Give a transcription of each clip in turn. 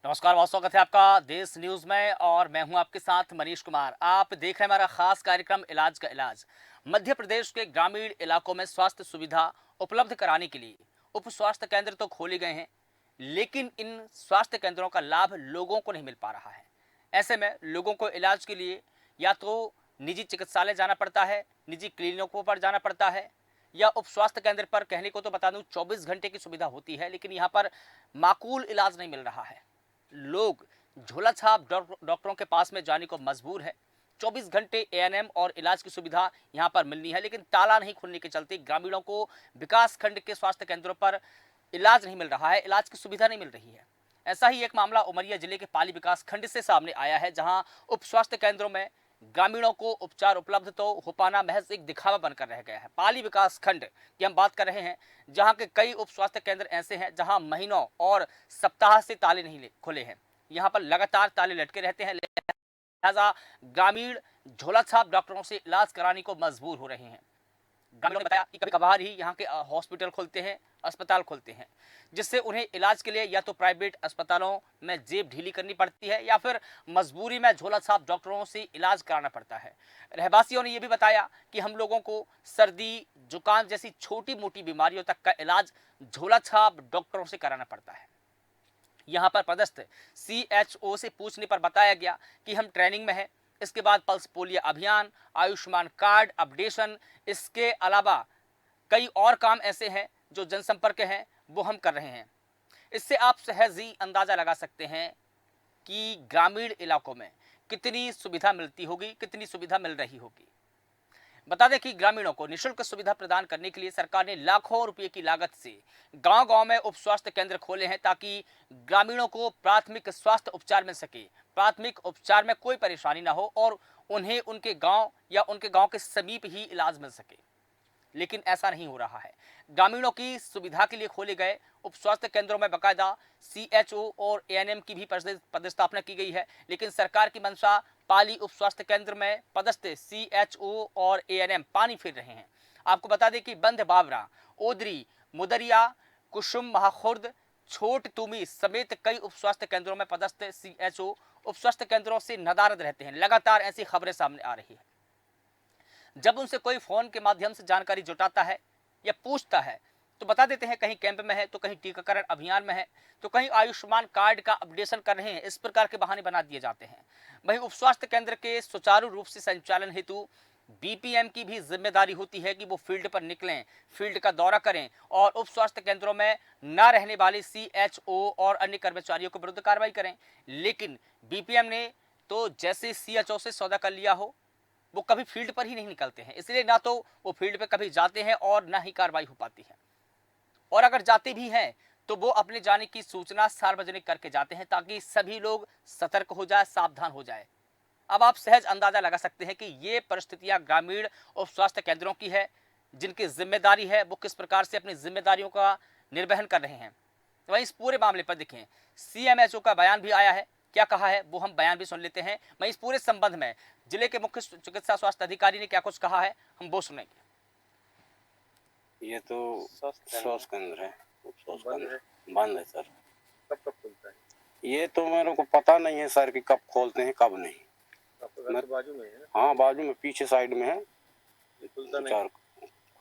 नमस्कार, बहुत स्वागत है आपका देश न्यूज में और मैं हूं आपके साथ मनीष कुमार। आप देख रहे हैं हमारा खास कार्यक्रम इलाज का इलाज। मध्य प्रदेश के ग्रामीण इलाकों में स्वास्थ्य सुविधा उपलब्ध कराने के लिए उप स्वास्थ्य केंद्र तो खोले गए हैं, लेकिन इन स्वास्थ्य केंद्रों का लाभ लोगों को नहीं मिल पा रहा है। ऐसे में लोगों को इलाज के लिए या तो निजी चिकित्सालय जाना पड़ता है, निजी क्लिनिकों पर जाना पड़ता है, या उप स्वास्थ्य केंद्र पर कहने को तो बता दूं 24 घंटे की सुविधा होती है, लेकिन यहाँ पर माकूल इलाज नहीं मिल रहा है। लोग झोला छाप डॉक्टरों के पास में जाने को मजबूर है। 24 घंटे एएनएम और इलाज की सुविधा यहाँ पर मिलनी है, लेकिन ताला नहीं खुलने के चलते ग्रामीणों को विकास खंड के स्वास्थ्य केंद्रों पर इलाज नहीं मिल रहा है, इलाज की सुविधा नहीं मिल रही है। ऐसा ही एक मामला उमरिया जिले के पाली विकास खंड से सामने आया है, जहां उप स्वास्थ्य केंद्रों में ग्रामीणों को उपचार उपलब्ध तो हो पाना महज एक दिखावा बनकर रह गया है। पाली विकास खंड की हम बात कर रहे हैं, जहां के कई उप स्वास्थ्य केंद्र ऐसे हैं जहां महीनों और सप्ताह से ताले नहीं खुले हैं। यहां पर लगातार ताले लटके रहते हैं, लिहाजा ग्रामीण झोला छाप डॉक्टरों से इलाज कराने को मजबूर हो रहे हैं। ग्रामीणों ने बताया कि कभी कभार ही यहाँ के हॉस्पिटल खोलते हैं, अस्पताल खोलते हैं, जिससे उन्हें इलाज के लिए या तो प्राइवेट अस्पतालों में जेब ढीली करनी पड़ती है या फिर मजबूरी में झोला छाप डॉक्टरों से इलाज कराना पड़ता है। रहवासियों ने यह भी बताया कि हम लोगों को सर्दी, जुकाम जैसी छोटी मोटी बीमारियों तक का इलाज झोला छाप डॉक्टरों से कराना पड़ता है। यहाँ पर पदस्थ सीएचओ से पूछने पर बताया गया कि हम ट्रेनिंग में हैं। इसके बाद पल्स पोलियो अभियान, आयुष्मान कार्ड अपडेशन, इसके अलावा कई और काम ऐसे हैं जो जनसंपर्क हैं वो हम कर रहे हैं। इससे आप सहज ही अंदाजा लगा सकते हैं कि ग्रामीण इलाकों में कितनी सुविधा मिलती होगी, कितनी सुविधा मिल रही होगी। बता दें कि ग्रामीणों को निःशुल्क सुविधा प्रदान करने के लिए सरकार ने लाखों रुपए की लागत से गांव-गांव में उप स्वास्थ्य केंद्र खोले हैं, ताकि ग्रामीणों को प्राथमिक स्वास्थ्य उपचार मिल सके, प्राथमिक उपचार में कोई परेशानी ना हो और उन्हें उनके गांव या उनके गांव के समीप ही इलाज मिल सके। लेकिन ऐसा नहीं हो रहा है। ग्रामीणों की सुविधा के लिए खोले गए उप स्वास्थ्य केंद्रों में बाकायदा सीएचओ और एएनएम की भी पदस्थापना की गई है, लेकिन सरकार की मंशा पाली उप स्वास्थ्य केंद्र में पदस्थ सीएचओ और एएनएम पानी फेर रहे हैं। आपको बता दें कि बंद बावरा, ओदरी, मुदरिया, कुसुम महाखुर्द, छोट तुमी समेत कई उप स्वास्थ्य केंद्रों में पदस्थ सीएचओ उप स्वास्थ्य केंद्रों से नदारद रहते हैं। लगातार ऐसी खबरें सामने आ रही है। जब उनसे कोई फोन के माध्यम से जानकारी जुटाता है या पूछता है तो बता देते हैं कहीं कैंप में है, तो कहीं टीकाकरण अभियान में है, तो कहीं आयुष्मान कार्ड का अपडेशन कर रहे हैं। इस प्रकार के बहाने बना दिए जाते हैं। वहीं उप स्वास्थ्य केंद्र के सुचारू रूप से संचालन हेतु बीपीएम की भी जिम्मेदारी होती है कि वो फील्ड पर निकलें, फील्ड का दौरा करें और उप स्वास्थ्य केंद्रों में न रहने वाले सीएचओ और अन्य कर्मचारियों के विरुद्ध कार्रवाई करें। लेकिन बीपीएम ने तो जैसे सीएचओ से सौदा कर लिया हो, वो कभी फील्ड पर ही नहीं निकलते हैं, इसलिए ना तो वो फील्ड पे कभी जाते हैं और ना ही कार्रवाई हो पाती है। और अगर जाते भी हैं तो वो अपने जाने की सूचना सार्वजनिक करके जाते हैं, ताकि सभी लोग सतर्क हो जाए, सावधान हो जाए। अब आप सहज अंदाजा लगा सकते हैं कि ये परिस्थितियां ग्रामीण उप स्वास्थ्य केंद्रों की है, जिनकी जिम्मेदारी है वो किस प्रकार से अपनी जिम्मेदारियों का निर्वहन कर रहे हैं। वहीं इस पूरे मामले पर देखें, सीएमएचओ का बयान भी आया है। क्या कहा है वो हम बयान भी सुन लेते हैं। वहीं इस पूरे संबंध में जिले के मुख्य चिकित्सा स्वास्थ्य अधिकारी ने क्या कुछ कहा है हम वो सुनेंगे। ये तो स्वास्थ्य केंद्र है, स्वास्थ्य केंद्र बंद है सर। कब कब खुलता है? ये तो मेरे को पता नहीं है सर कि कब खोलते हैं कब नहीं। आपका घर तो बाजू में है ना? हाँ, बाजू में पीछे साइड में है। ये खुलता नहीं?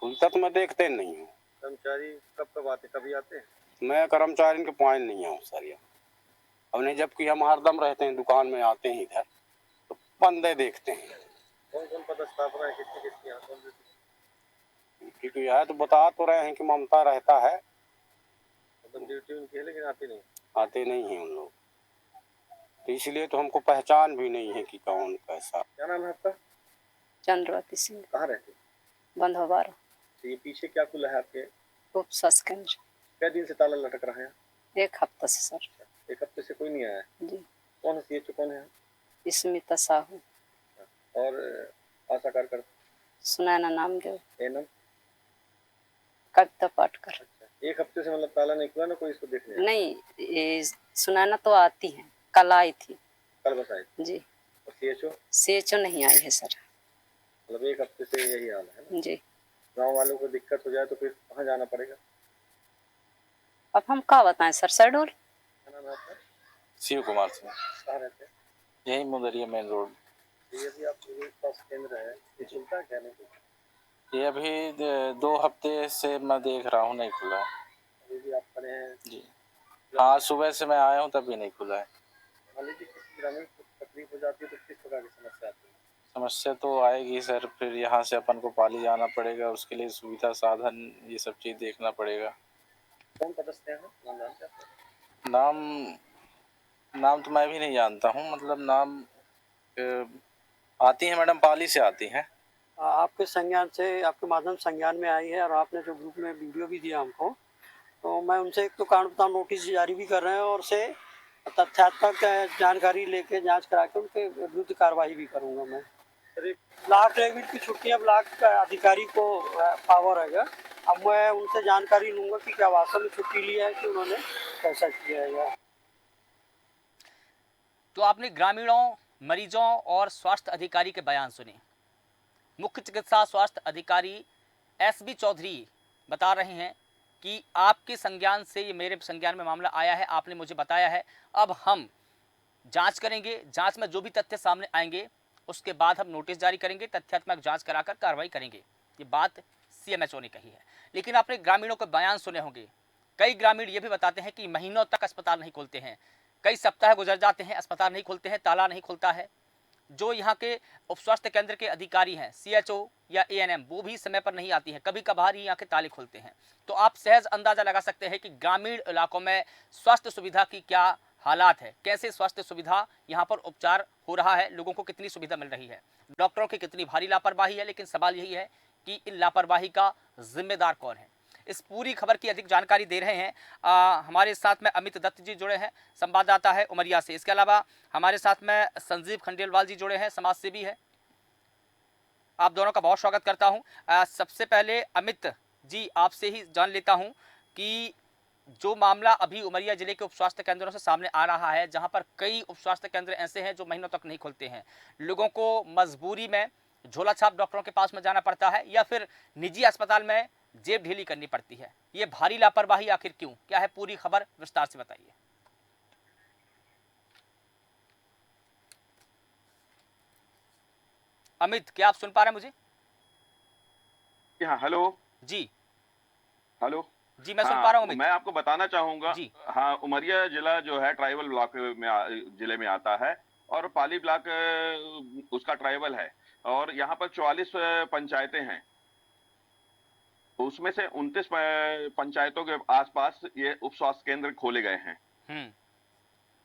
खुलता तो मैं देखते नहीं हूँ। कर्मचारी कब कब आते, कभी आते हैं? मैं कर्मचारी के पॉइंट नहीं हूँ सर यहाँ। अब नहीं, जबकि हम हरदम रहते हैं दुकान में, आते हैं इधर तो बंदे देखते हैं। कौन कौन पदस्थापना है, किसकी किसकी यहाँ कौन सी? क्योंकि यह तो बता तो रहे हैं कि ममता रहता है, मतलब ड्यूटी उनकी है लेकिन आती नहीं। आते नहीं हैं उन लोग, तो इसलिए तो हमको पहचान भी नहीं है कि कौन कैसा। क्या नाम है आपका? चंद्रवती सिंह, कहाँ रहते? बंधोबारा। तो ये पीछे क्या खुला है आपके? उप स्वास्थ्य केंद्र। क्या दिन से ताला लटक रहा है? 1 हफ्ता से सर। एक हफ्ते से कोई नहीं आया है? जी। कौन है सीएचओ, कौन है? स्मिता साहू और आशा कार्यकर्ता? सुनैना नाम के एनम? कविता पाटकर। अच्छा, एक हफ्ते से मतलब ताला नहीं खुला ना, कोई इसको देखने? नहीं, ये सुनैना तो आती है, कल आई थी। कल बस आई जी। और सीएचओ? सीएचओ नहीं आई है सर। मतलब एक हफ्ते से यही हाल है ना? जी। गाँव वालों को दिक्कत हो जाए तो फिर कहाँ जाना पड़ेगा? अब हम क्या बताएं सर, शहडोल। क्या नाम है आपका? शिव कुमार सिंह, कहाँ रहते हैं? यही मुदरिया मेन रोड। ये भी आप जो स्वास्थ्य केंद्र है, ये खुलता है क्या नहीं खुलता? ये अभी 2 हफ्ते से मैं देख रहा हूँ नहीं खुला है अभी भी आप खड़े हैं। जी। हाँ, सुबह से मैं आया हूँ तभी नहीं खुला है। मान लीजिए किसी ग्रामीण को तकलीफ हो जाती है तो किस प्रकार की समस्या आती है? समस्या तो आएगी सर, फिर यहाँ से अपन को पाली जाना पड़ेगा, उसके लिए सुविधा साधन ये सब चीज़ देखना पड़ेगा। कौन सदस्य हैं, नाम जानते हैं आप? नाम तो मैं भी नहीं जानता हूँ, मतलब नाम आती हैं मैडम, पाली से आती हैं। आपके संज्ञान से, आपके माध्यम से संज्ञान में आई है और आपने जो ग्रुप में वीडियो भी दिया हमको, तो मैं उनसे एक तो कारण बताओ नोटिस जारी भी कर रहे हैं और से तथ्यात्मक जानकारी लेके जांच करा के उनके विरुद्ध कार्रवाई भी करूंगा मैं। ब्लॉक लेवल की छुट्टियां ब्लॉक का अधिकारी को पावर है। अब मैं उनसे जानकारी लूंगा कि क्या वास्तव में छुट्टी लिया है कि उन्होंने कैसा किया है। तो आपने ग्रामीणों, मरीजों और स्वास्थ्य अधिकारी के बयान सुने। मुख्य चिकित्सा स्वास्थ्य अधिकारी एसबी चौधरी बता रहे हैं कि आपके संज्ञान से ये मेरे संज्ञान में मामला आया है, आपने मुझे बताया है, अब हम जांच करेंगे, जांच में जो भी तथ्य सामने आएंगे उसके बाद हम नोटिस जारी करेंगे, तथ्यात्मक जांच कराकर कार्रवाई करेंगे। ये बात सीएमएचओ ने कही है। लेकिन आपने ग्रामीणों के बयान सुने होंगे। कई ग्रामीण ये भी बताते हैं कि महीनों तक अस्पताल नहीं खुलते हैं, कई सप्ताह गुजर जाते हैं, अस्पताल नहीं खुलते हैं, ताला नहीं खुलता है। जो यहाँ के उप स्वास्थ्य केंद्र के अधिकारी हैं, सीएचओ या एएनएम, वो भी समय पर नहीं आती हैं, कभी कभार ही यहाँ के ताले खुलते हैं। तो आप सहज अंदाजा लगा सकते हैं कि ग्रामीण इलाकों में स्वास्थ्य सुविधा की क्या हालात है, कैसे स्वास्थ्य सुविधा यहाँ पर उपचार हो रहा है, लोगों को कितनी सुविधा मिल रही है, डॉक्टरों की कितनी भारी लापरवाही है। लेकिन सवाल यही है कि इन लापरवाही का जिम्मेदार कौन है। इस पूरी खबर की अधिक जानकारी दे रहे हैं हमारे साथ में अमित दत्त जी जुड़े हैं, संवाददाता है उमरिया से। इसके अलावा हमारे साथ में संजीव खंडेलवाल जी जुड़े हैं, समाज सेवी है। आप दोनों का बहुत स्वागत करता हूं। सबसे पहले अमित जी आपसे ही जान लेता हूं कि जो मामला अभी उमरिया जिले के उप स्वास्थ्य केंद्रों से सामने आ रहा है, जहां पर कई उप स्वास्थ्य केंद्र ऐसे हैं जो महीनों तक नहीं खुलते हैं, लोगों को मजबूरी में झोला छाप डॉक्टरों के पास में जाना पड़ता है या फिर निजी अस्पताल में जेब ढीली करनी पड़ती है, ये भारी लापरवाही आखिर क्यों, क्या है पूरी खबर, विस्तार से बताइए। अमित, क्या आप सुन पा रहे हैं मुझे? हाँ, हेलो जी हेलो। जी, मैं सुन पा रहा हूँ अमित। मैं आपको बताना चाहूंगा। जी। हाँ, उमरिया जिला जो है ट्राइबल ब्लॉक में जिले में आता है और पाली ब्लॉक उसका ट्राइबल है और यहाँ पर 44 पंचायतें हैं। उसमें से 29 पंचायतों के आसपास ये उप स्वास्थ्य केंद्र खोले गए हैं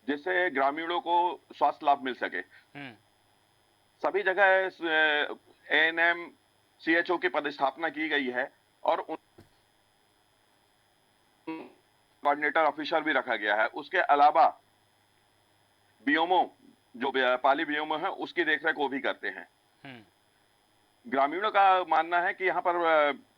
जिससे ग्रामीणों को स्वास्थ्य लाभ मिल सके। सभी जगह एएनएम सीएचओ की पदस्थापना की गई है और कोऑर्डिनेटर ऑफिसर भी रखा गया है। उसके अलावा बीओमओ जो पाली बीओमओ है उसकी देखरेख वो भी करते हैं। ग्रामीणों का मानना है कि यहाँ पर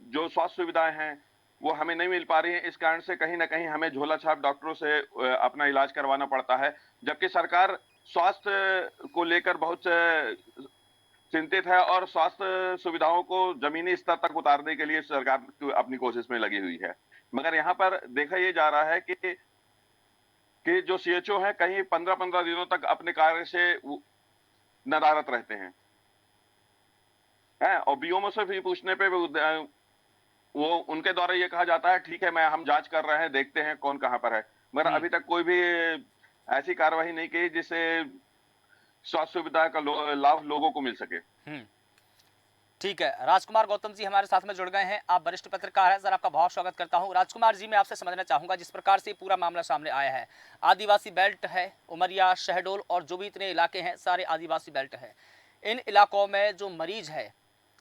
जो स्वास्थ्य सुविधाएं हैं वो हमें नहीं मिल पा रही हैं, इस कारण से कहीं ना कहीं हमें झोला छाप डॉक्टरों से अपना इलाज करवाना पड़ता है, जबकि सरकार स्वास्थ्य को लेकर बहुत चिंतित है और स्वास्थ्य सुविधाओं को जमीनी स्तर तक उतारने के लिए सरकार अपनी कोशिश में लगी हुई है। मगर यहाँ पर देखा ये जा रहा है कि जो सीएचओ है कहीं 15-15 दिनों तक अपने कार्य से नदारत रहते हैं और बीओमओ से भी पूछने पे वो उनके द्वारा ये कहा जाता है ठीक है हम जांच कर रहे हैं, देखते हैं कौन कहां पर है, मगर अभी तक कोई भी ऐसी कार्रवाई नहीं की जिससे स्वास्थ्य सुविधा का लाभ लोगों को मिल सके। ठीक है, राजकुमार गौतम जी हमारे साथ में जुड़ गए हैं, आप वरिष्ठ पत्रकार हैं, सर आपका बहुत स्वागत करता हूं। राजकुमार जी, मैं आपसे समझना चाहूंगा जिस प्रकार से पूरा मामला सामने आया है, आदिवासी बेल्ट है उमरिया, शहडोल और जो भी इतने इलाके हैं सारे आदिवासी बेल्ट है। इन इलाकों में जो मरीज है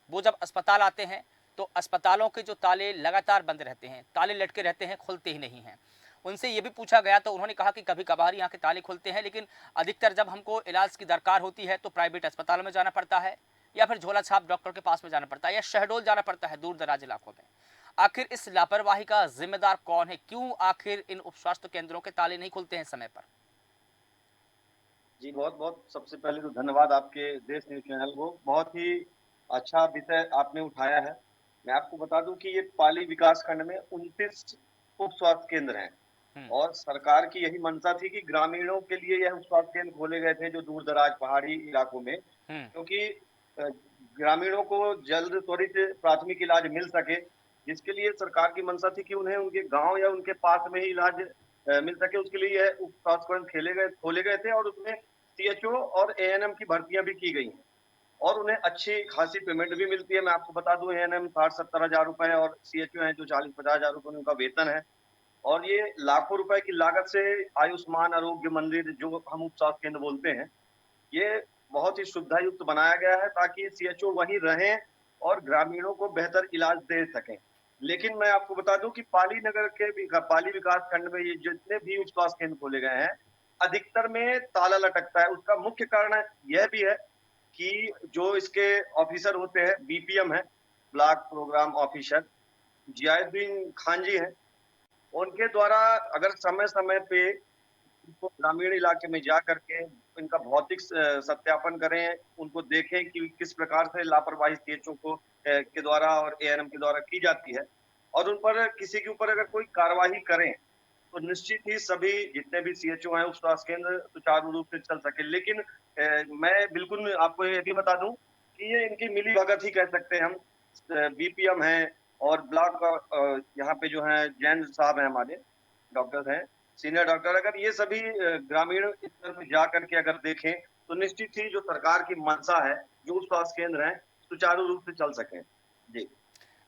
वो जब अस्पताल आते हैं तो अस्पतालों के जो ताले लगातार बंद रहते हैं, ताले लटके रहते हैं, खुलते ही नहीं हैं। उनसे ये भी पूछा गया तो उन्होंने कहा कि कभी कभार यहाँ के ताले खुलते हैं, लेकिन अधिकतर जब हमको इलाज की दरकार होती है तो प्राइवेट अस्पतालों में जाना पड़ता है या फिर झोला छाप डॉक्टर के पास में जाना पड़ता है या शहडोल जाना पड़ता है दूर दराज इलाकों में। आखिर इस लापरवाही का जिम्मेदार कौन है, क्यों आखिर इन उप स्वास्थ्य केंद्रों के ताले नहीं खुलते हैं समय पर? जी बहुत बहुत सबसे पहले तो धन्यवाद आपके देश न्यूज चैनल को, बहुत ही अच्छा विषय आपने उठाया है। मैं आपको बता दूं कि ये पाली विकास खंड में 29 उप स्वास्थ्य केंद्र हैं और सरकार की यही मंशा थी कि ग्रामीणों के लिए यह स्वास्थ्य केंद्र खोले गए थे जो दूर दराज पहाड़ी इलाकों में, क्योंकि अ, ग्रामीणों को जल्द त्वरित प्राथमिक इलाज मिल सके, जिसके लिए सरकार की मंशा थी कि उन्हें उनके गांव या उनके पास में ही इलाज मिल सके। उसके लिए यह उप स्वास्थ्य केंद्र खोले गए थे और उसमें सीएचओ और एएनएम की भर्तियां भी की गई हैं और उन्हें अच्छी खासी पेमेंट भी मिलती है। मैं आपको बता दूं, एएनएम 60-70 हजार रुपए और सीएचओ हैं जो 40-50 हजार रुपए उनका वेतन है और ये लाखों रुपए की लागत से आयुष्मान आरोग्य मंदिर जो हम उप स्वास्थ्य केंद्र बोलते हैं, ये बहुत ही सुविधा युक्त बनाया गया है ताकि सीएचओ वहीं रहें और ग्रामीणों को बेहतर इलाज दे सकें। लेकिन मैं आपको बता दूं कि पाली नगर के पाली विकास खंड में ये जितने भी उप स्वास्थ्य केंद्र खोले गए हैं, अधिकतर में ताला लटकता है। उसका मुख्य कारण यह भी है कि जो इसके ऑफिसर होते हैं, बीपीएम है, block programme officer Ziauddin Khan ji हैं, उनके द्वारा अगर समय-समय पे उनको ग्रामीण इलाके में जा करके इनका भौतिक सत्यापन करें, उनको देखें कि किस प्रकार से लापरवाही सीएचओ को के द्वारा और एएनएम के द्वारा की जाती है और उन पर किसी के ऊपर अगर कोई कार्रवाई करें, तो निश्चित ही सभी जितने भी सीएचओ हैं उप स्वास्थ्य केंद्र सुचारू रूप से चल सके। लेकिन मैं बिल्कुल आपको ये भी बता दूं कि ये इनकी मिलीभगत ही कह सकते हैं हम। बीपीएम हैं और ब्लॉक यहाँ पे जो है जैन साहब हैं, हमारे डॉक्टर हैं, सीनियर डॉक्टर, अगर ये सभी ग्रामीण स्तर पे जा करके अगर देखें तो निश्चित ही जो सरकार की मंशा है, जो स्वास्थ्य केंद्र हैं, सुचारू रूप से चल सकें। जी।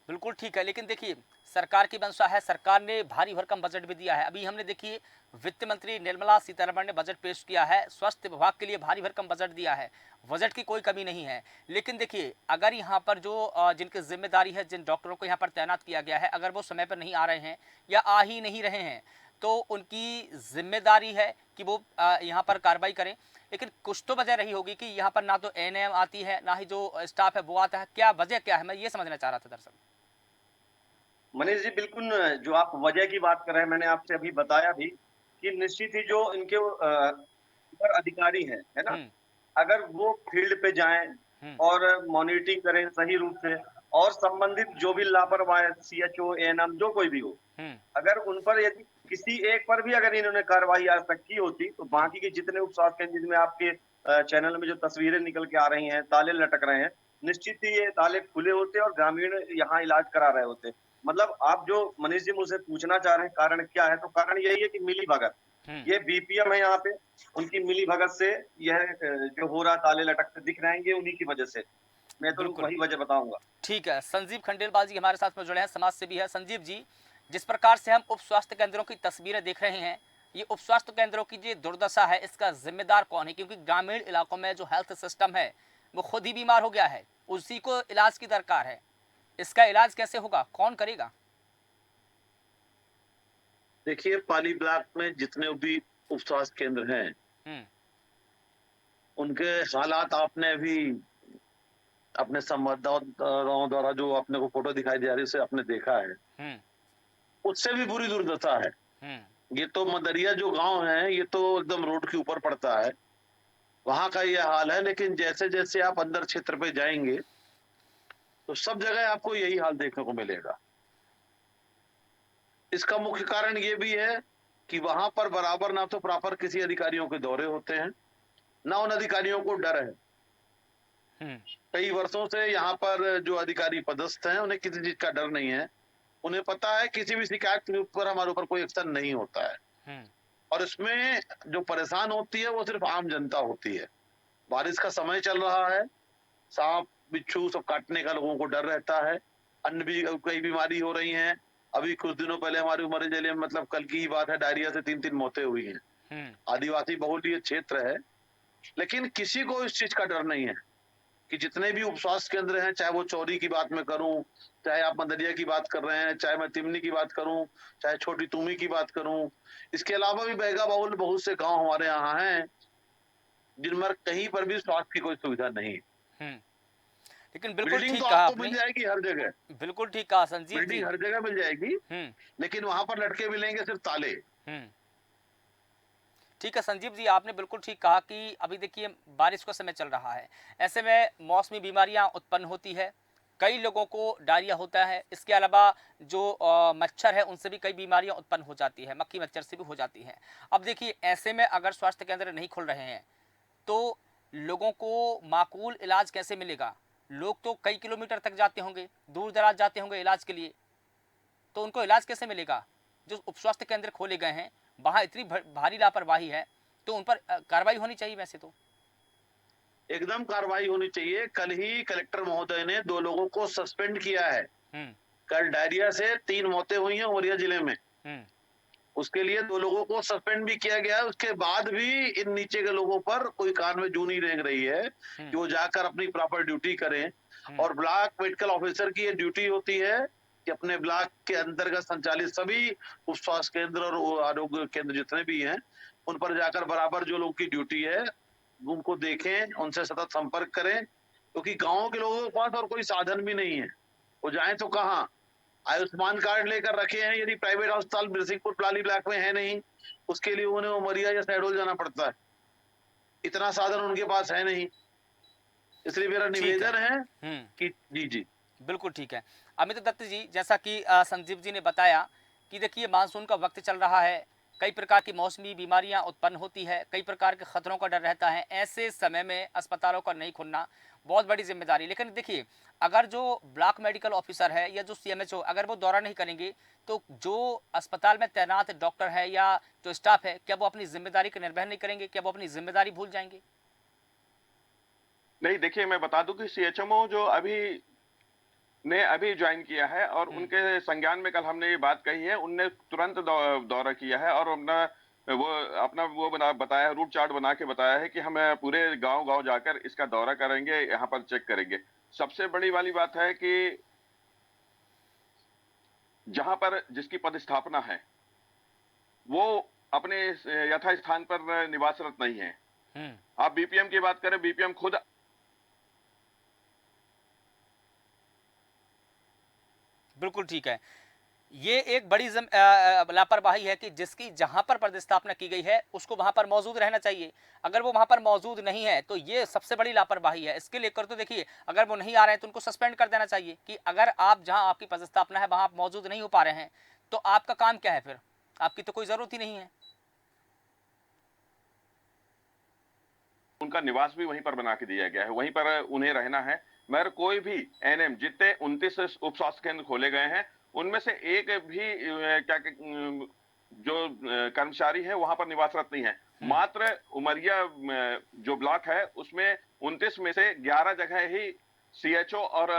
बिल्कुल ठीक है, लेकिन देखिए सरकार की मंशा है, सरकार ने भारी भरकम बजट भी दिया है। अभी हमने देखिए वित्त मंत्री निर्मला सीतारमण ने बजट पेश किया है, स्वास्थ्य विभाग के लिए भारी भरकम बजट दिया है, बजट की कोई कमी नहीं है। लेकिन देखिए अगर यहाँ पर जो जिनकी जिम्मेदारी है, जिन डॉक्टरों को यहाँ पर तैनात किया गया है, अगर वो समय पर नहीं आ रहे हैं या आ ही नहीं रहे हैं, तो उनकी जिम्मेदारी है कि वो यहाँ पर कार्रवाई करें। लेकिन कुछ तो वजह रही होगी कि यहाँ पर ना तो एएनएम आती है, ना ही जो स्टाफ है वो आता है। क्या वजह क्या है, मैं ये समझना चाह रहा था दरअसल। मनीष जी, बिल्कुल जो आप वजह की बात कर रहे हैं, मैंने आपसे अभी बताया भी कि निश्चित ही जो इनके ऊपर अधिकारी हैं, है ना, अगर वो फील्ड पे जाएं और मॉनिटरिंग करें सही रूप से और संबंधित जो भी लापरवाह सीएचओ एएनएम जो कोई भी हो, अगर उन पर यदि किसी एक पर भी अगर इन्होंने कार्रवाई आज तक की होती, तो बाकी के जितने उप स्वास्थ्य केंद्र जिनमें आपके चैनल में जो तस्वीरें निकल के आ रही हैं, ताले लटक रहे हैं, निश्चित ही ये ताले खुले होते और ग्रामीण यहाँ इलाज करा रहे होते। मतलब आप जो मनीष जी मुझसे पूछना चाह रहे हैं कारण क्या है, तो कारण यही है कि मिली भगत, ये बीपीएम है यहाँ पे, उनकी मिली भगत से यह जो हो रहा ताले लटकते दिख रहे हैं, ये उन्हीं की वजह से। मैं तो वही वजह बताऊंगा। ठीक है, संजीव खंडेलवाल जी हमारे साथ में जुड़े हैं, समाज सेवी है। संजीव जी, जिस प्रकार से हम उप स्वास्थ्य केंद्रों की तस्वीरें देख रहे हैं, ये उप स्वास्थ्य केंद्रों की जो दुर्दशा है, इसका जिम्मेदार कौन है? क्योंकि ग्रामीण इलाकों में जो हेल्थ सिस्टम है वो खुद ही बीमार हो गया है, उसी को इलाज की दरकार है। इसका इलाज कैसे होगा, कौन करेगा? देखिए, पाली ब्लॉक में जितने भी उप स्वास्थ्य केंद्र हैं, उनके हालात आपने अभी अपने संवाददाताओं द्वारा जो आपने को फोटो दिखाई दे रही है उसे आपने देखा है, उससे भी बुरी दुर्दशा है। ये तो मदरिया जो गांव है, ये तो एकदम रोड के ऊपर पड़ता है, वहां का ये हाल है। लेकिन जैसे जैसे आप अंदर क्षेत्र पे जाएंगे तो सब जगह आपको यही हाल देखने को मिलेगा। इसका मुख्य कारण ये भी है कि वहां पर बराबर ना तो प्रॉपर किसी अधिकारियों के दौरे होते हैं, ना उन अधिकारियों को डर है। कई वर्षों से यहाँ पर जो अधिकारी पदस्थ हैं, उन्हें किसी चीज का डर नहीं है। उन्हें पता है किसी भी शिकायत के ऊपर हमारे ऊपर कोई एक्शन नहीं होता है, और इसमें जो परेशान होती है वो सिर्फ आम जनता होती है। बारिश का समय चल रहा है, सांप बिच्छू सब काटने का लोगों को डर रहता है, अन्य भी कई बीमारी हो रही हैं। अभी कुछ दिनों पहले हमारे उमर जिले में, मतलब कल की ही बात है, डायरिया से 3-3 मौतें हुई हैं। आदिवासी बहुल्य क्षेत्र है, लेकिन किसी को इस चीज का डर नहीं है कि जितने भी उप स्वास्थ्य केंद्र हैं, चाहे वो चौरी की बात मैं करूं, चाहे आप मदरिया की बात कर रहे हैं, चाहे मैं तिमनी की बात करूं, चाहे छोटी तुमी की बात करूं, इसके अलावा भी बैगा बाहुल बहुत से गांव हमारे यहाँ हैं जिनमें कहीं पर भी स्वास्थ्य की कोई सुविधा नहीं। लेकिन बिल्कुल ठीक तो कहा आपको आपने, मिल जाएगी हर जगह, बिल्कुल ठीक कहा संजीव जी, बिल्डिंग हर जगह मिल जाएगी, लेकिन वहां पर लटके मिलेंगे सिर्फ ताले। ठीक है संजीव जी, आपने बिल्कुल ठीक कहा कि अभी देखिए बारिश का समय चल रहा है, ऐसे में मौसमी बीमारियां उत्पन्न होती है, कई लोगों को डायरिया होता है। इसके अलावा जो मच्छर है उनसे भी कई बीमारियां उत्पन्न हो जाती है, मक्खी मच्छर से भी हो जाती हैं। अब देखिए ऐसे में अगर स्वास्थ्य केंद्र नहीं खुल रहे हैं तो लोगों को माकूल इलाज कैसे मिलेगा? लोग तो कई किलोमीटर तक जाते होंगे, दूर दराज जाते होंगे इलाज के लिए, तो उनको इलाज कैसे मिलेगा? जो उप स्वास्थ्य केंद्र खोले गए हैं वहाँ इतनी भारी लापरवाही है तो उन पर कार्रवाई होनी चाहिए। वैसे तो एकदम कार्रवाई होनी चाहिए। कल ही कलेक्टर महोदय ने 2 लोगों को सस्पेंड किया है। कल डायरिया से 3 मौतें हुई हैं उमरिया जिले में। उसके लिए 2 लोगों को सस्पेंड भी किया गया है। उसके बाद भी इन नीचे के लोगों पर कोई कान में जू नहीं रेंग रही है कि वो जाकर अपनी प्रॉपर ड्यूटी करें। और ब्लॉक मेडिकल ऑफिसर की ये ड्यूटी होती है कि अपने ब्लॉक के अंतर्गत संचालित सभी उप स्वास्थ्य केंद्र और आरोग्य केंद्र जितने भी हैं उन पर जाकर बराबर जो लोग की ड्यूटी है उनको देखें, उनसे सतत संपर्क करें, क्योंकि गांव के लोगों के पास और कोई साधन भी नहीं है। वो जाएं तो कहाँ? आयुष्मान कार्ड लेकर रखे हैं, यदि प्राइवेट अस्पताल बिरसिंहपुर प्लाली ब्लॉक में है नहीं, उसके लिए उन्हें उमरिया या शहडोल जाना पड़ता है। इतना साधन उनके पास है नहीं। इसलिए मेरा निवेदन है कि जी बिल्कुल ठीक है। अमित दत्त जी, जैसा कि संजीव जी ने बताया कि देखिए मानसून का वक्त चल रहा है, कई प्रकार की मौसमी बीमारियां उत्पन्न होती है, कई प्रकार के खतरों का डर रहता है। ऐसे समय में अस्पतालों का नहीं खुलना बहुत बड़ी जिम्मेदारी। लेकिन देखिए अगर जो ब्लॉक मेडिकल ऑफिसर है या जो सीएमएचओ अगर वो दौरा नहीं करेंगे तो जो अस्पताल में तैनात डॉक्टर है या जो स्टाफ है क्या वो अपनी जिम्मेदारी का निर्वहन नहीं करेंगे? क्या वो अपनी जिम्मेदारी भूल जाएंगे? नहीं, देखिए मैं बता दूं कि सीएचएमओ जो अभी ज्वाइन किया है और उनके संज्ञान में कल हमने ये बात कही है, उनने तुरंत दौरा किया है और बताया, रूट चार्ट बना के बताया है कि हम पूरे गांव जाकर इसका दौरा करेंगे, यहाँ पर चेक करेंगे। सबसे बड़ी वाली बात है कि जहां पर जिसकी पदस्थापना है वो अपने यथा स्थान पर निवासरत नहीं है। आप बीपीएम की बात करें, बीपीएम खुद बिल्कुल ठीक है। ये एक बड़ी लापरवाही है कि जिसकी जहां पर पदस्थापना की गई है उसको वहां पर मौजूद रहना चाहिए। अगर वो वहां पर मौजूद नहीं है तो ये सबसे बड़ी लापरवाही है। इसके लेकर तो देखिए अगर वो नहीं आ रहे हैं तो उनको सस्पेंड कर देना चाहिए कि अगर आप जहां आपकी पदस्थापना है वहां आप मौजूद नहीं हो पा रहे हैं तो आपका काम क्या है? फिर आपकी तो कोई जरूरत ही नहीं है। उनका निवास भी वहीं पर बना के दिया गया है, वहीं पर उन्हें रहना है। मगर कोई भी एनएम जितने 29 उप स्वास्थ्य केंद्र खोले गए हैं उनमें से एक भी जो कर्मचारी है वहां पर निवासरत नहीं है। मात्र उमरिया जो ब्लॉक है उसमें 29 में से 11 जगह ही सीएचओ और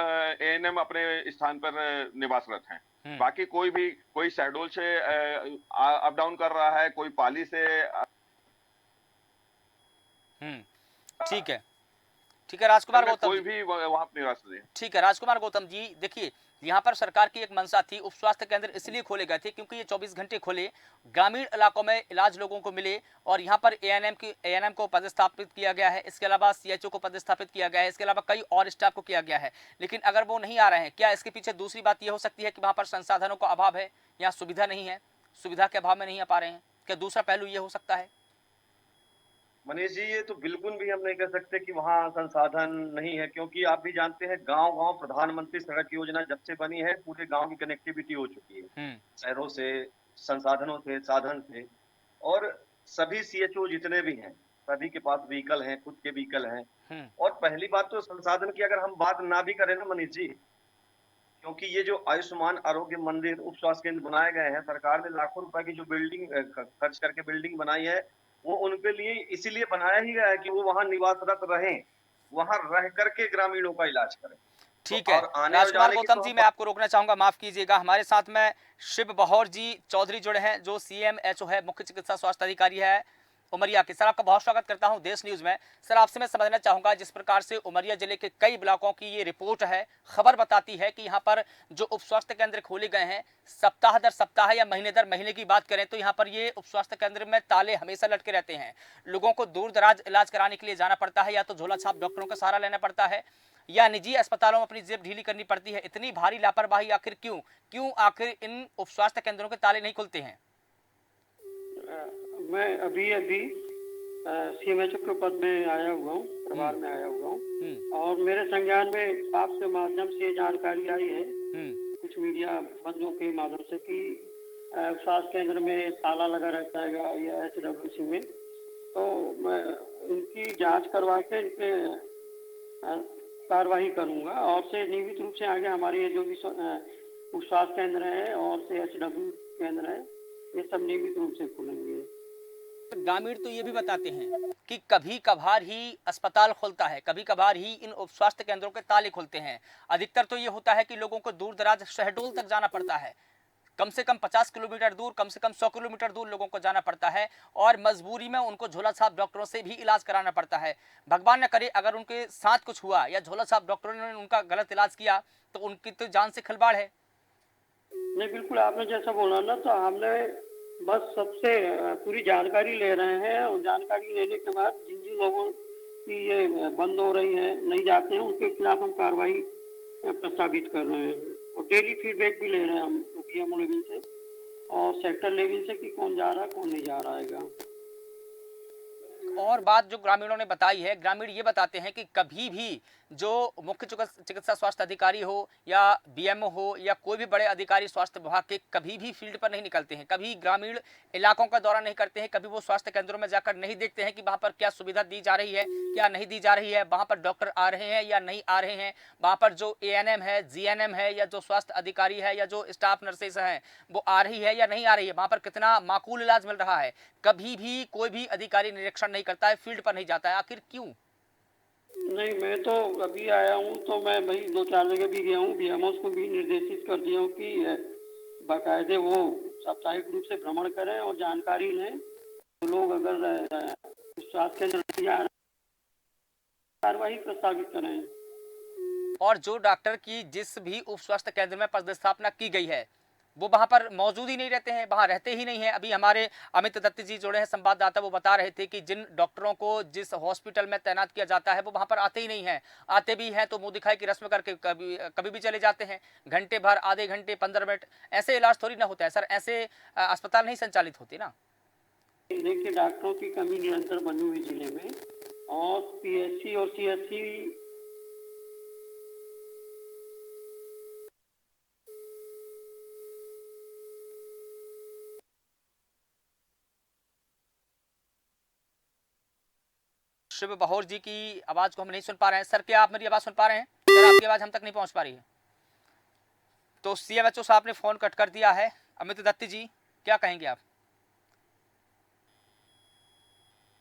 एएनएम अपने स्थान पर निवासरत हैं। बाकी कोई शहडोल से अप डाउन कर रहा है, कोई पाली से। ठीक है, ठीक है राजकुमार गौतम, कोई भी वहां पर निवासरत नहीं। ठीक है राजकुमार गौतम जी, देखिए यहाँ पर सरकार की एक मंशा थी, उप स्वास्थ्य केंद्र इसलिए खोले गए थे क्योंकि ये 24 घंटे खोले, ग्रामीण इलाकों में इलाज लोगों को मिले और यहाँ पर एएनएम को पदस्थापित किया गया है। इसके अलावा सीएचओ को पदस्थापित किया गया है। इसके अलावा कई और स्टाफ को किया गया है। लेकिन अगर वो नहीं आ रहे हैं, क्या इसके पीछे दूसरी बात ये हो सकती है कि वहाँ पर संसाधनों का अभाव है या सुविधा नहीं है, सुविधा के अभाव में नहीं आ पा रहे हैं? क्या दूसरा पहलू ये हो सकता है? मनीष जी, ये तो बिल्कुल भी हम नहीं कह सकते कि वहाँ संसाधन नहीं है, क्योंकि आप भी जानते हैं गांव-गांव प्रधानमंत्री सड़क योजना जब से बनी है पूरे गांव की कनेक्टिविटी हो चुकी है, शहरों से, संसाधनों से, साधन से। और सभी सीएचओ जितने भी हैं सभी के पास व्हीकल हैं, खुद के व्हीकल हैं। और पहली बात तो संसाधन की अगर हम बात ना भी करें ना मनीष जी, क्योंकि ये जो आयुष्मान आरोग्य मंदिर उप स्वास्थ्य केंद्र बनाए गए हैं, सरकार ने लाखों रुपए की जो बिल्डिंग खर्च करके बिल्डिंग बनाई है वो उनके लिए इसीलिए बनाया ही गया है कि वो वहां निवासरत रहें, वहां रह करके ग्रामीणों का इलाज करें। ठीक है राजकुमार गौतम जी, मैं आपको रोकना चाहूंगा, माफ कीजिएगा। हमारे साथ में शिव बहौर जी चौधरी जुड़े हैं जो सीएमएचओ है, मुख्य चिकित्सा स्वास्थ्य अधिकारी है उमरिया के। सर आपका बहुत स्वागत करता हूं देश न्यूज में। सर आपसे मैं समझना चाहूंगा, जिस प्रकार से उमरिया जिले के कई ब्लॉकों की ये रिपोर्ट है, खबर बताती है कि यहाँ पर जो उप स्वास्थ्य केंद्र खोले गए हैं, सप्ताह दर सप्ताह या महीने दर महीने की बात करें तो यहाँ पर ये उप स्वास्थ्य केंद्र में ताले हमेशा लटके रहते हैं। लोगों को दूर दराज इलाज कराने के लिए जाना पड़ता है, या तो झोला छाप डॉक्टरों का सहारा लेना पड़ता है या निजी अस्पतालों में अपनी जेब ढीली करनी पड़ती है। इतनी भारी लापरवाही आखिर क्यों आखिर इन उप स्वास्थ्य केंद्रों के ताले नहीं खुलते हैं? मैं अभी सीएमएचओ के पद में आया हुआ हूँ परिवार में आया हुआ हूँ और मेरे संज्ञान में आपके माध्यम से जानकारी आई है कुछ मीडिया बंधुओं के माध्यम से कि स्वास्थ्य केंद्र में ताला लगा रहता है या HWC में, तो मैं उनकी जांच करवा के इनके कार्रवाई करूंगा और से नियमित रूप से आगे हमारे ये जो भी स्वास्थ्य केंद्र है और से HW केंद्र है ये सब नियमित रूप से खुलेंगे। ग्रामीण तो ये भी बताते हैं कि कभी कभार ही अस्पताल खुलता है, कभी कभार ही इन उप स्वास्थ्य केंद्रों के ताले खुलते हैं। अधिकतर तो ये होता है कि लोगों को दूर दराज शहडोल तक जाना पड़ता है, कम से कम 50 किलोमीटर दूर, कम से कम 100 किलोमीटर दूर लोगों को जाना पड़ता है और मजबूरी में उनको झोला छाप डॉक्टरों से भी इलाज कराना पड़ता है। भगवान न करे अगर उनके साथ कुछ हुआ या झोला छाप डॉक्टरों ने उनका गलत इलाज किया तो उनकी तो जान से खिलवाड़ है। नहीं, बिल्कुल आपने जैसा बोला ना, तो हमने बस सबसे पूरी जानकारी ले रहे हैं और जानकारी लेने के बाद जिन जिन लोगों की ये बंद हो रही है, नहीं जाते हैं, उनके खिलाफ हम कार्रवाई प्रस्तावित कर रहे हैं और डेली फीडबैक भी ले रहे हैं हम PMO लेवल से और सेक्टर लेवल से कि कौन जा रहा है कौन नहीं जा रहा है। और बात जो ग्रामीणों ने बताई है, ग्रामीण ये बताते हैं कि कभी भी जो मुख्य चिकित्सा स्वास्थ्य अधिकारी हो या BMO हो या कोई भी बड़े अधिकारी स्वास्थ्य विभाग के कभी भी फील्ड पर नहीं निकलते हैं, कभी ग्रामीण इलाकों का दौरा नहीं करते हैं, कभी वो स्वास्थ्य केंद्रों में जाकर नहीं देखते हैं कि वहाँ पर क्या सुविधा दी जा रही है क्या नहीं दी जा रही है, वहाँ पर डॉक्टर आ रहे हैं या नहीं आ रहे हैं, वहाँ पर जो ANM है, GNM है या जो स्वास्थ्य अधिकारी है या जो स्टाफ नर्सेस हैं वो आ रही है या नहीं आ रही है, वहाँ पर कितना माकूल इलाज मिल रहा है। कभी भी कोई भी अधिकारी निरीक्षण नहीं करता है, फील्ड पर नहीं जाता है, आखिर क्यों? नहीं, मैं तो अभी आया हूँ तो मैं भाई 2-4 जगह भी गया हूँ, BMOs को भी निर्देशित कर दिया हूँ कि बाकायदे वो साप्ताहिक रूप से भ्रमण करें और जानकारी लें। तो लोग अगर स्वास्थ्य केंद्र नहीं जा रहे कार्रवाई प्रस्तावित करें। और जो डॉक्टर की जिस भी उप स्वास्थ्य केंद्र में पदस्थापना की गई है वो वहां पर मौजूद ही नहीं रहते हैं, वहां रहते ही नहीं है। अभी हमारे अमित दत्त जी जोड़े हैं संवाददाता, वो बता रहे थे कि जिन डॉक्टरों को जिस हॉस्पिटल में तैनात किया जाता है वो वहां पर आते ही नहीं है, आते भी हैं तो मुंह दिखाई की रस्म करके कभी भी चले जाते हैं, घंटे भर, आधे घंटे, 15 मिनट, ऐसे इलाज थोड़ी ना होता है सर, ऐसे अस्पताल नहीं संचालित होते ना। देखिए, डॉक्टरों की कमी निरंतर बनी हुई जिले में और PSC और CSC शिव बहोर जी की आवाज को हम नहीं सुन पा रहे हैं। सर, क्या आप मेरी आवाज सुन पा रहे हैं? सर, आपकी आवाज हम तक नहीं पहुंच पा रही है। तो CMHO साहब ने फोन कट कर दिया है। अमित दत्त जी, क्या कहेंगे आप?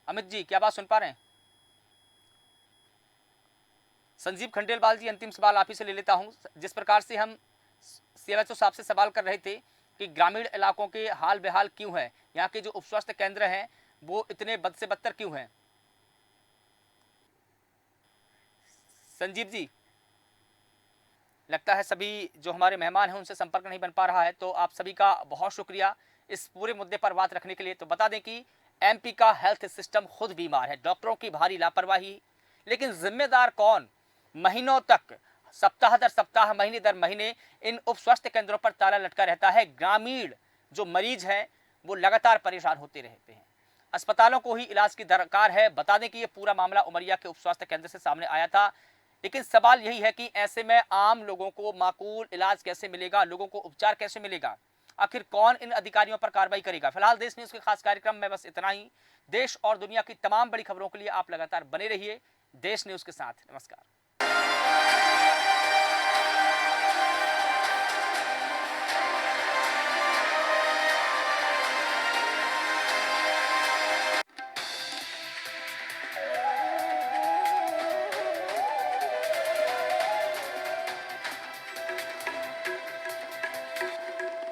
अमित जी, क्या बात सुन पा रहे हैं? संजीव खंडेलवाल जी, अंतिम सवाल आप ही से ले लेता हूं। जिस प्रकार से हम CMHO साहब से सवाल कर रहे थे कि ग्रामीण इलाकों के हाल बेहाल क्यों है, यहाँ के जो उप स्वास्थ्य केंद्र हैं वो इतने बद से बदतर क्यों हैं? संजीव जी, लगता है सभी जो हमारे मेहमान हैं उनसे संपर्क नहीं बन पा रहा है, तो आप सभी का बहुत शुक्रिया इस पूरे मुद्दे पर बात रखने के लिए। तो बता दें कि MP का हेल्थ सिस्टम खुद बीमार है, डॉक्टरों की भारी लापरवाही, लेकिन जिम्मेदार कौन? महीनों तक, सप्ताह दर सप्ताह, महीने दर महीने इन उप स्वास्थ्य केंद्रों पर ताला लटका रहता है। ग्रामीण जो मरीज हैं वो लगातार परेशान होते रहते हैं, अस्पतालों को ही इलाज की दरकार है। बता दें कि ये पूरा मामला उमरिया के उप स्वास्थ्य केंद्र से सामने आया था, लेकिन सवाल यही है कि ऐसे में आम लोगों को माकूल इलाज कैसे मिलेगा, लोगों को उपचार कैसे मिलेगा, आखिर कौन इन अधिकारियों पर कार्रवाई करेगा? फिलहाल देश न्यूज के खास कार्यक्रम में बस इतना ही। देश और दुनिया की तमाम बड़ी खबरों के लिए आप लगातार बने रहिए देश न्यूज के साथ। नमस्कार।